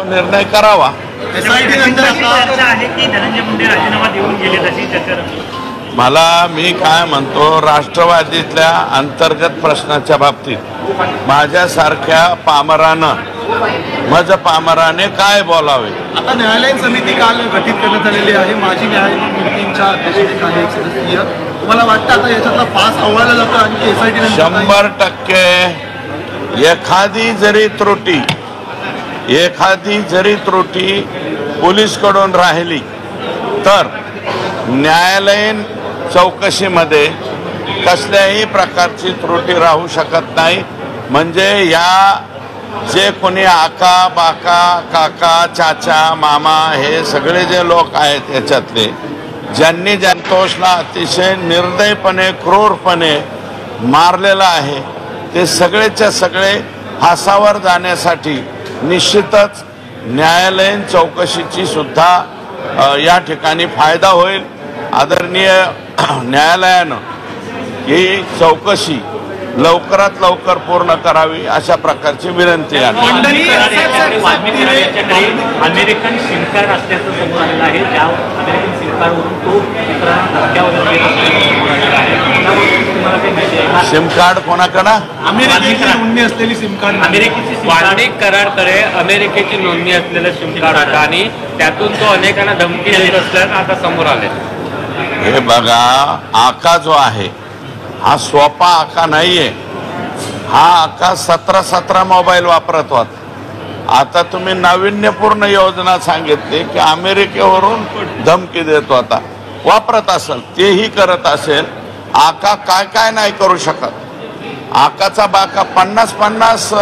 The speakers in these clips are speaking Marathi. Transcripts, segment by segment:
तो निर्णय करावा. मी काय म्हणतो, राष्ट्रवादीतल्या अंतर्गत प्रश्नाच्या बाबतीत माझ्यासारख्या पामराने काय बोलावे. आता न्यायालयीन समिती काल गठीत करण्यात आलेली आहे. माजी न्यायमूर्तींच्या अध्यक्षतेखाली एक सदस्यीय. तुम्हाला वाटतं आता याच्यातला पास आवळला जातो आणि SIT 100% एखादी जरी त्रुटी पोलीसकडून राहिली तर न्यायालयीन चौकशीमध्ये कसल्याही प्रकारची त्रुटी राहू शकत नाही. म्हणजे या जे कोणी आका बाका काका चाचा मामा हे सगळे जे लोक आहेत याच्यातले ज्यांनी जनतोषला अतिशय निर्दयपणे क्रूरपणे मारलेला आहे ते सगळेच्या सगळे फासावर जाण्यासाठी निश्चितच न्यायालयीन चौकशीची सुद्धा या ठिकाणी फायदा होईल. आदरणीय न्यायालयानं ही चौकशी लवकरात लवकर पूर्ण करावी अशा प्रकारची विनंती आहे. अमेरिकन सिम कार्ड असल्याचं समोर आलेलं आहे. त्या अमेरिकन सिम कार्डवरून तो सिम कार्ड कोणाकडं? अमेरिकेची नोंदणी असलेली सिम कार्ड. वार्षिक करारकडे अमेरिकेची नोंदणी असलेलं सिम कार्ड आहे आणि त्यातून तो अनेकांना धमकी देत असल्यानं आता समोर आले. हे बघा, आका जो आहे हा सोपा आका नाहीये. हा आका 17 मोबाईल वापरत होता. आता तुम्ही नाविन्यपूर्ण योजना सांगितली की अमेरिकेवरून धमकी देत होता. वापरत असेल तेही करत असेल. आका काय काय नाही करू शकत. आकाचा बाका 50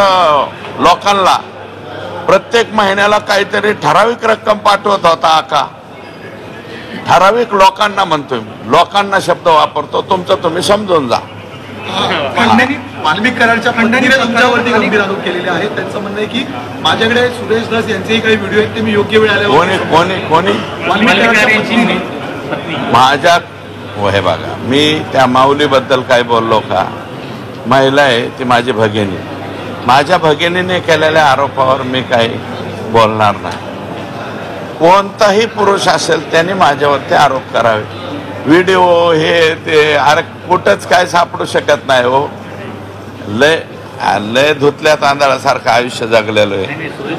लोकांना प्रत्येक महिन्याला काहीतरी ठराविक रक्कम पाठवत होता. आका ठराविक लोकांना म्हणतोय, लोकांना शब्द वापरतो. तुमचं तुम्ही समजून जा. वाल्मिक कराडच्या खंडणीने तुमच्यावरती गंभीर आरोप केलेले आहेत. त्यांचं म्हणणं आहे की माझ्याकडे सुरेश धस यांचेही काही व्हिडिओ आहेत ते मी योग्य वेळ आल्यावर कोणी माझ्या हे बघा, मी त्या माऊलीबद्दल काय बोललो का? महिला आहे ती माझी भगिनी. माझ्या भगिनीने केलेल्या आरोपावर मी काही बोलणार नाही. कोणताही पुरुष असेल त्याने माझ्यावरती आरोप करावे. व्हिडिओ हे ते अरे कुठंच काय सापडू शकत नाही हो. लय धुतल्या तांदळासारखं आयुष्य जगलेलो आहे.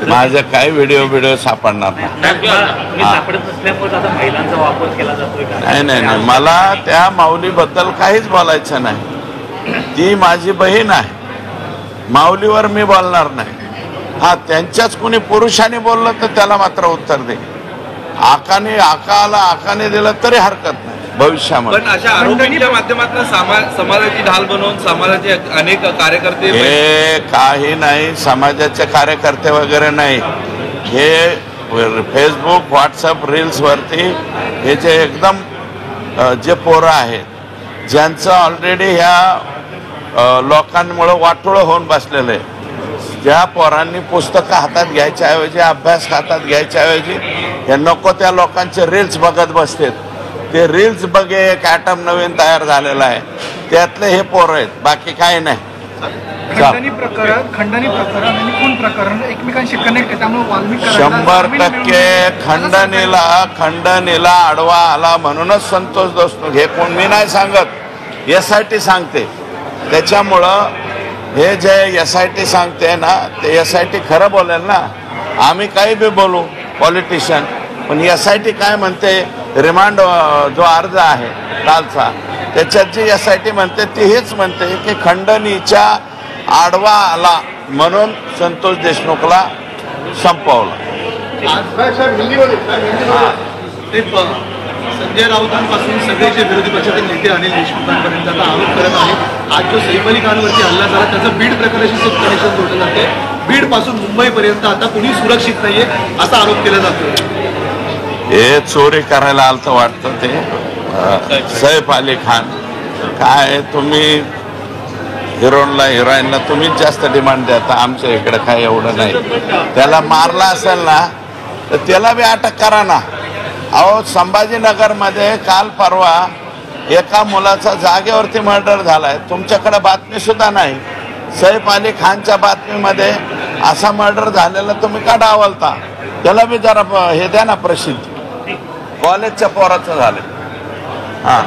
माझं काही व्हिडिओ सापडणार नाही. मला त्या माऊलीबद्दल काहीच बोलायचं नाही. ती माझी बहीण आहे. माऊलीवर मी बोलणार नाही. हा, त्यांच्याच कोणी पुरुषाने बोललं तर त्याला मात्र उत्तर दे. आकाने दिलं तरी हरकत नाही भविष्यामध्ये. पण अशा आरोपांच्या माध्यमातून समाजाची ढाल बनवून समाजाचे अनेक कार्यकर्ते हे काही नाही. समाजाचे कार्यकर्ते वगैरे नाही. हे फेसबुक व्हॉट्सअप रील्सवरती हे जे एकदम जे पोरं आहेत ज्यांचं ऑलरेडी ह्या लोकांमुळे वाटोळं होऊन बसलेलं आहे. ज्या पोरांनी पुस्तकं हातात घ्यायच्या ऐवजी अभ्यास हातात घ्यायच्या ऐवजी हे नको त्या लोकांचे रील्स बघत बसतात. ते रील्स बघे एक ॲटम नवीन तयार झालेला आहे. त्यातले हे पोरं आहेत, बाकी काही नाही. खंडणी प्रकरण आणि खून प्रकरण एकमेकांशी कनेक्ट आहे. त्यामुळे वाल्मिक 100% खंडणीला आडवा आला म्हणूनच संतोष देशमुख हे कोण मी नाही सांगत, SIT सांगते. त्याच्यामुळं हे जे SIT सांगते ना ते SIT खरं बोलेल ना. आम्ही काही बी बोलू पॉलिटिशियन, पण SIT काय म्हणते, रिमांड जो अर्ज आहे कालचा त्याच्यात जी SIT म्हणते ती हेच म्हणते की खंडणीच्या आडवा आला म्हणून संतोष देशमुखला संपवलं. संजय राऊतांपासून सगळे जे विरोधी पक्षाचे नेते अनिल देशमुखांपर्यंत आता आरोप करत आहेत. आज जो सैफ अली खानवरती हल्ला झाला त्याचं बीड प्रकरणाशी कनेक्शन जोडलं जाते. बीड पासून मुंबईपर्यंत आता कुणी सुरक्षित नाहीये असा आरोप केला जातो. हे चोरी करायला आलतं वाटतं ते सैफ अली खान. काय तुम्ही हिरोईनला तुम्हीच जास्त डिमांड देता. आमच्या इकडे काय एवढं नाही. त्याला मारला असेल ना तर त्याला बी अटक करा ना. अहो, संभाजीनगरमध्ये काल परवा एका मुलाचा जागेवरती मर्डर झालाय. तुमच्याकडे बातमी सुद्धा नाही. सैफ अली खानच्या बातमीमध्ये असा मर्डर झालेला तुम्ही का डावलता? त्याला बी जरा हे द्या ना प्रसिद्धी. कॉलेजच्या पोराचं झालं. हा.